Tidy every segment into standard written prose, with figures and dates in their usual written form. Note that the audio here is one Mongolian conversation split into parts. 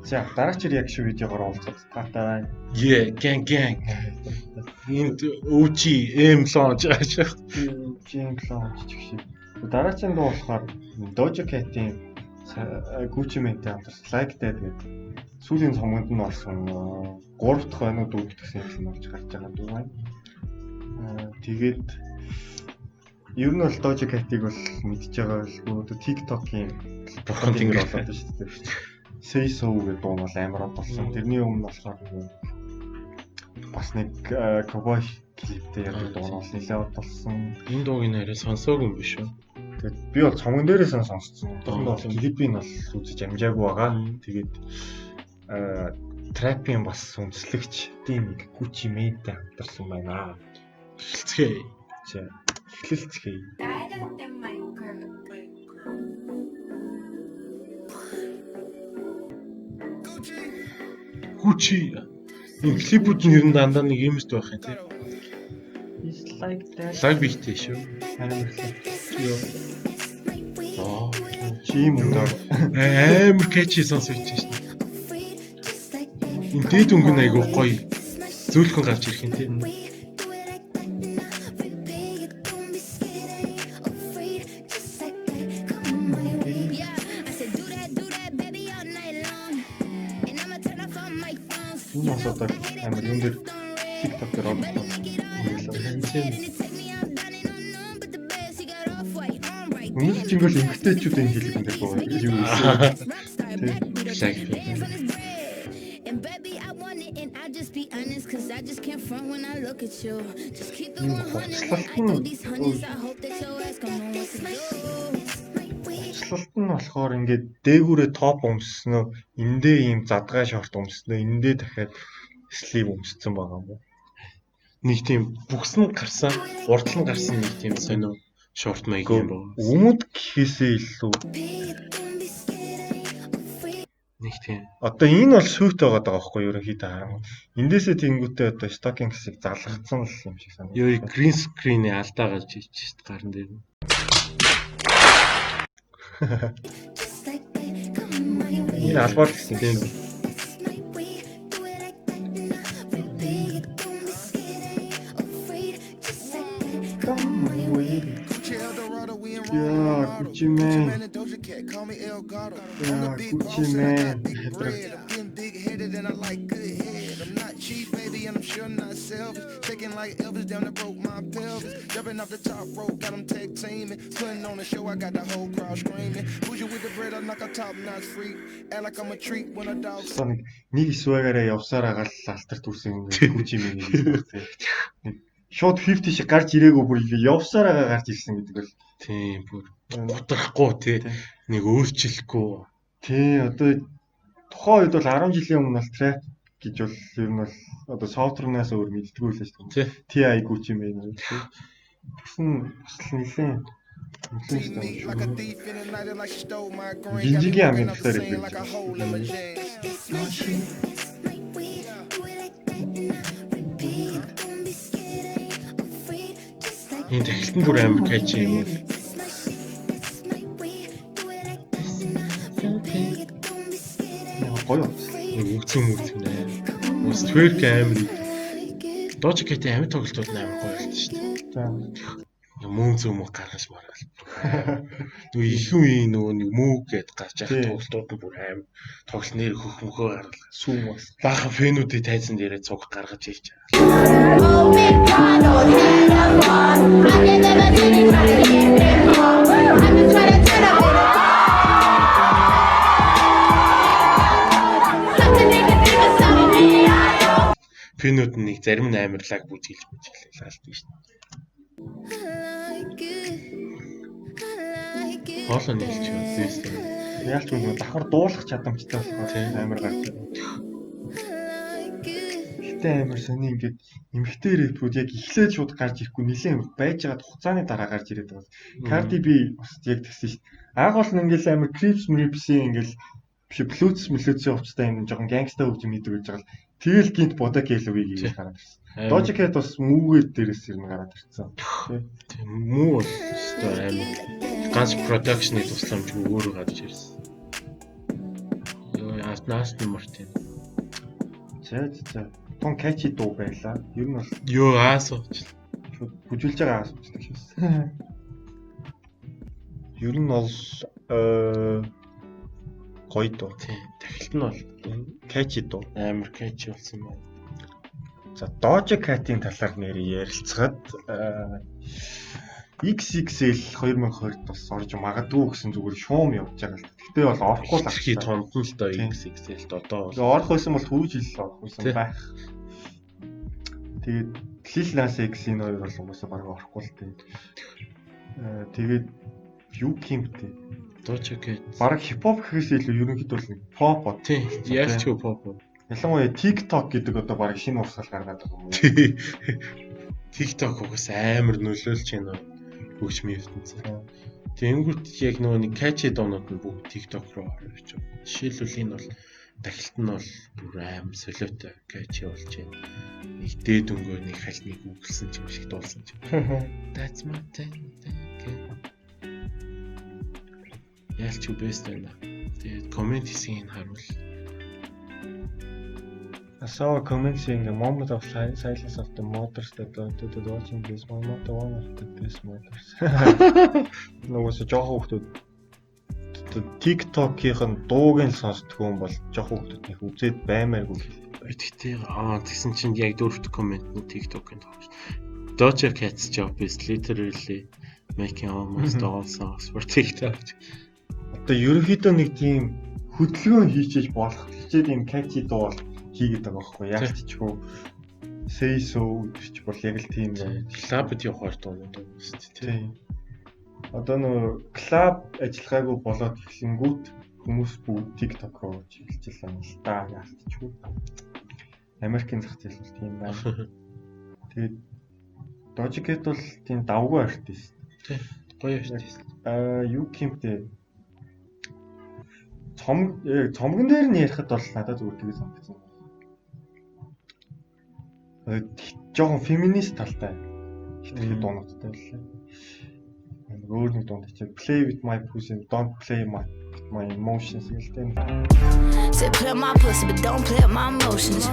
За дараач яг шиг видеогоор уулзах таатай байна. Gang. Энд OG M launch ашиг. James launch шиг. Дараагийн дуу болохоор Doja Cat-ийн Gucci Mane-тэй хамтарсан Like That гэдэг сүүлийн цомгонд нь орсон 3 дахь байнууд үүдгсэн юм болж гарч байгаа дуу байна. Тэгээд ер нь бол Doja Cat-ийг бол мэдж байгаа л өнөөдөр TikTok-ийн контент болоод байна шүү дээ. Say So гэдэг дуу бол амар болсон. Тэрний өмнө болохоор бас нэг cowboy клиптэй яг дуу нь нэлээд болсон. Энэ дууг нэрээ сонсоогүй юм биш үү? Тэгээд би бол цомгон дээрээс нь сонссон. Тэрний бол клипийг бол үзэж амжаагүй байгаа. Тэгээд трапын бас үндэслэгч тийм нэг Gucci Mane-тэй хамтарсан байна. Эхэлцгээе. За эхэлцгээе. Gucci. Энэ клипүүд нь ер нь дандаа нэг юмст байх юм тийм. It's like that. Лайв бихтэй шүү. Чим өндөр Амар catchy сонсогдож шин. Энэ дээд өнгөн айгуу гоё. Зөөлхөн гарч ирэх юм тийм. энэ бас одоо амар юм дээр TikTok дээр оруулсан. Үнэхээр ч ингээл эмгтээчүүд энэ хэлэх юм дээр байгаа юу вэ? Хоцлолт нь болохоор ингээд дээгүүрээ топ өмснөө, эндээ ийм задгай шорт өмснөө, эндээ дахиад слив өмссөн байгаа юм уу? Нэг тийм бүкс нь гарсан, урдл нь гарсан нэг тийм сонио шорт маяг юм байна. Өмд гэхээсээ илүү нэг тийм. Одоо энэ бол сүйт байгаа даа байхгүй юу ерөнхийдөө харам. Эндээсээ тэнгүүтээ одоо стокинг хэсэг залгацсан л юм шиг санагдав. Ёо грин скринээ алдаа гарч ирж шít гарн дээр. Энэ албаар гэсэн тийм үү? Yeah, Gucci Mane. Yeah, Gucci Mane. Big-headed and I like good head. I'm not cheap, baby, and I'm sure not selfish. Taking like Elvis down the broke my pelvis. Jumping off the top rope, got them tag teaming. Putting on a show, I got the whole crowd screaming. Who's you with the bread, I knock a top-notch freak. Act like I'm a treat when a dog. Нэг свагаараа явсаар агаал алтар түрсэн Gucci Mane гэдэг. Шууд 50 шиг гарч ирээгүй бүр явсаар агаа гарч ирсэн гэдэг бол тийм бүр готрахгүй тий нэг өөрчлөхгүй тий одоо тухайн үед бол 10 жилийн өмнө бол трап гэж бол ер нь бол одоо софтвернаас өөр мэддэггүй л шүү дээ. TI Gucci Mane гэсэн бас нэлээд Бинжигийн амын тусаар ирдэг. энэ тахилтан бүр амар catchy юм. Гоё. Үгцэн нэ. Ус twerk амар. Doja Cat-ийн амин тоглолтууд амар гоё болтой шүү дээ. За. Мөн зөмөг гаргаж маргаал. Нөгөө их үеийн нөгөө нэг мөг гэд гарч явах тоглолтууд нь бүр амар тоглолт нэр хөх мөхөө гаргал. Сүүм бас. Баахан фэнүүдийн тайзан дээрээ цуг гаргаж ирж байгаа. Фэнүүд нэг зарим нь амарлаг бүжиглж лаалдаг шүү дээ. Хоолой нийлж байна. Яалч үгүй давхар дуулах чадамжтай болохоор амар гарч байна. Гэтэ амар сони ингээд эмхтэй рэпүүд яг эхлээд шууд гарч ирэхгүй нэлээд байж байгаад хугацааны дараа гарч ирээд байгаа. Cardi B бас яг тэгсэн шүү дээ. Анх бол ингээл амар Crips-ийн ингээл биш Bluetooth-ийн хувцастай юм жоохон гангста хөгж мэддэг гэж байгаа л тэгэл гинт бодоо гэлвийг ийм гараад ирсэн. Doja Cat бас мүүгээ дээрээс ирнэ гараад ирсэн. Тийм мүү бол өстой амар ганц production-ы тусламж өөрөө гарч ирсэн. Ёо Насти Мартин. За. Тун catchy дуу байлаа. Ер нь бол Юу аасууч. шууд бүжүүлж байгаа асуучдаг шээс. Ер нь бол гоё дуу. Тийм. Тахилт нь бол Catchy дуу. амар catchy болсон байна. За Doja Cat-ийн талаар нэр ярилцгаад XXL 2020-д бас орж магадгүй гэсэн зүгээр шуум явж байгаа л. Гэтэ бол орохгүй л Хий ахсан. тонд нь л доо Тийм. XXL-д одоо бол Тэгээ орох байсан бол түрүү жил орох байсан Тийм. байх. Тэгээд Lil Nas X-ийн хоёр бол угаасаа баг орохгүй л тийм. Тэгээд юу гэмтэй. Doja Cat. Бараг хипхоп гэхээс илүү ерөнхийдөө бол нэг pop бод. Тийм. Ялчгүй pop. Ялангуяа TikTok гэдэг одоо бараг шинэ урсгал гаргаад байгаа юм. TikTok угаас амар нөлөөлж байна. Хөгжмийн ертөнцийн. Тэнгүүт яг нөгөө нэг catchy доонууд нь бүгд TikTok руу орж байгаа. Жишээлбэл энэ бол тахилт нь бол бүр амар солиотой catchy болж байна. Нэг дээд өнгөө нэг хальныг үгэлсэн юм шиг дуулсан ч. That's my thing. Ялч best байна. Тэгээд комент хийсгийг харуул. I saw a comment saying the moment of silence of the mothers that going to the watching this my mother one of this mothers. Нөгөөс жоох хүүхдүүд TikTok-ийн дууг нь сонсдог юм бол жоох хүүхдүүд их үзээд баймааргүй. Тэгтээ тэгсэн чинь яг дөрөвт комент нь TikTok-ын тоош. Doja Cat's job is literally making almost all songs for TikTok. Одоо ерөнхийдөө нэг тийм хөдөлгөөн хийчихэж болох хичээд юм catchy дуу бол хийгээд байгаа байхгүй яг ч чгүй say so гэж бол яг л тийм юм. Клабд явахаар дуунууд шүү дээ. Тийм. Одоо нөгөө клуб ажиллагаагүй болоод ихлэнгүүт хүмүүс бүгд TikTok руу чиглэж байгаа юм л та яах чгүй. Америкийн зах зээл бол тийм байна. Тэгээд Doja Cat бол тийм давгүй артист. Тийм. Гоё артист. Юу гэмтэй цомгон дээр нь ярихад бол надад зүгээр тэгээ санагдсан. Жохон феминист талтай хитрхи дуунуудтай байлаа. Өөр нэг дунд чи play with my pussy, don't play my emotions гэлтэй. Say play my pussy but don't play with my emotions.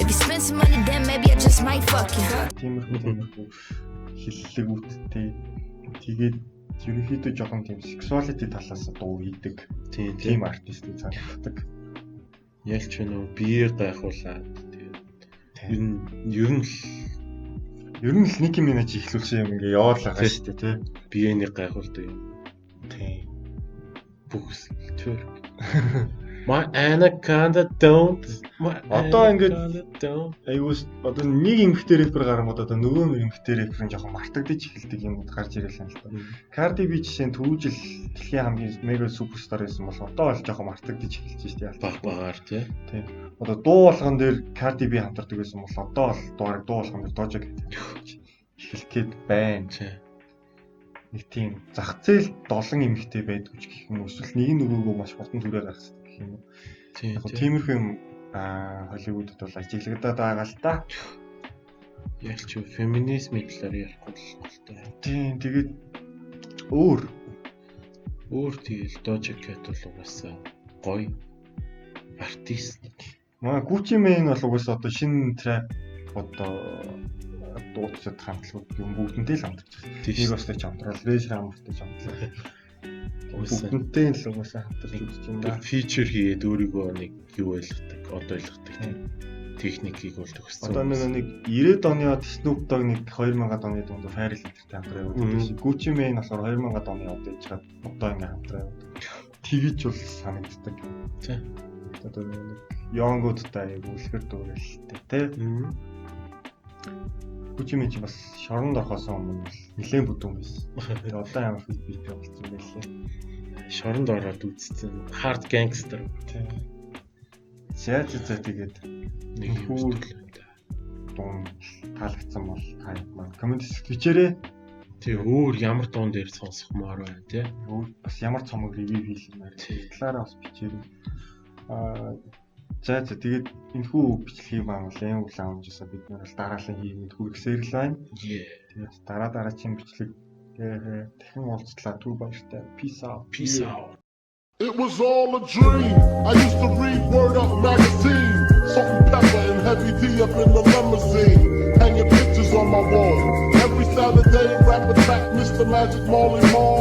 If you spend some money then maybe I just might fuck you. Тиймэрхүү хиллэгүүдтэй тэгээд ерөнхийдөө жохон тийм sexuality талаас дуу хийдэг. Тийм артистыг санагддаг. Ялч нөө биеэр гайхуулаад ер нь л Nicki Minaj ихлүүлсэн юм ингээ яваад л байгаа шүү дээ тий. биенийг гайхуулдаг юм. Тийм. Бүхс төр. My anaconda don't. Одоо ингээд айгуус одоо нэг эмэгтэй рэпер гарангууд одоо нөгөө эмэгтэй рэперын жоохон мартагдаж эхэлдэг юмуд гарч ирэлсэн л та. Cardi B жишээ нь түрүү жил дэлхийн хамгийн мега суперстар байсан бол одоо бол жоохон мартагдаж эхэлж байна шүү дээ. Багаар тий. Тийм. Одоо дуу болгон дээр Cardi B хамтардаг байсан бол одоо бол дуу болгон дээр Doja Cat эхэлэх гээд байна. Тий. Нэг тийм зах зээл 7 эмэгтэй байдгүй ч гэх юм уу эсвэл нэг нөгөөгөө маш хурдан түрээ гаргасан гэх юм уу. Тий. Яг тиймэрхүү юм Холливуудад бол ажиглагдаад байгаа л та. Ялч феминизмын талаар ярихгүй л болтой. Тийм тэгээд өөр тэгэл Doja Cat бол угаасаа гоё артист. маа Gucci Mane бол угаасаа одоо шинэ trap одоо дууцад хамтлагууд юм бүгдэнтэй л хамтарч байна. Нэг бастай ч хамтрал, Rage Hammer-тэй ч хамтрал. Бүгдэнтэй л угаасаа хамтарч үзэж байна. Фичер хийгээд өөрийгөө нэг юу ойлгохдаг, одоо ойлгохдаг тийм техникийг бол төгссөн. Одоо нэг 90-ад оны Snoop Dogg нэг 2000-ад оны дунд Pharrell Williams-тэй хамтраа явуулдаг. Gucci Mane болохоор 2000-ад оны одоо ээж хаад одоо ингээ хамтраа явуулдаг. Тэгэж бол санагддаг. Тийм. Одоо нэг Young-уудтай үлгэр дүүрэлтэй тий. Gucci Mane бас шоронд орохоос өмнө нэлээд бүдүүн байсан. Тэгээ одоо ямар бит болсон байлээ. Шоронд ороод үзсэн. Hard gangster. Тийм. За тэгээд Нэг хүү дуун таалагдсан бол та маань комент бичээрэй. Тэг өөр ямар дуун дээр сонсохмоор байна тий. Бас ямар цомог ревю хийлмээр талаараа бас бичээрэй. За тэгээд энэхүү бичлэгийг маань лаунжсаа бид нар дараалан хийгээд хүргэсээр л байна. Тэгээд дараагийн бичлэг дахин уулзлаа түр баяртай. Peace out. It was all a dream. I used to read Word Up magazine. Salt and pepper and heavy D up in the limousine. Hanging pictures on my wall. Every Saturday, rap attack, Mr. Magic Marley Marl.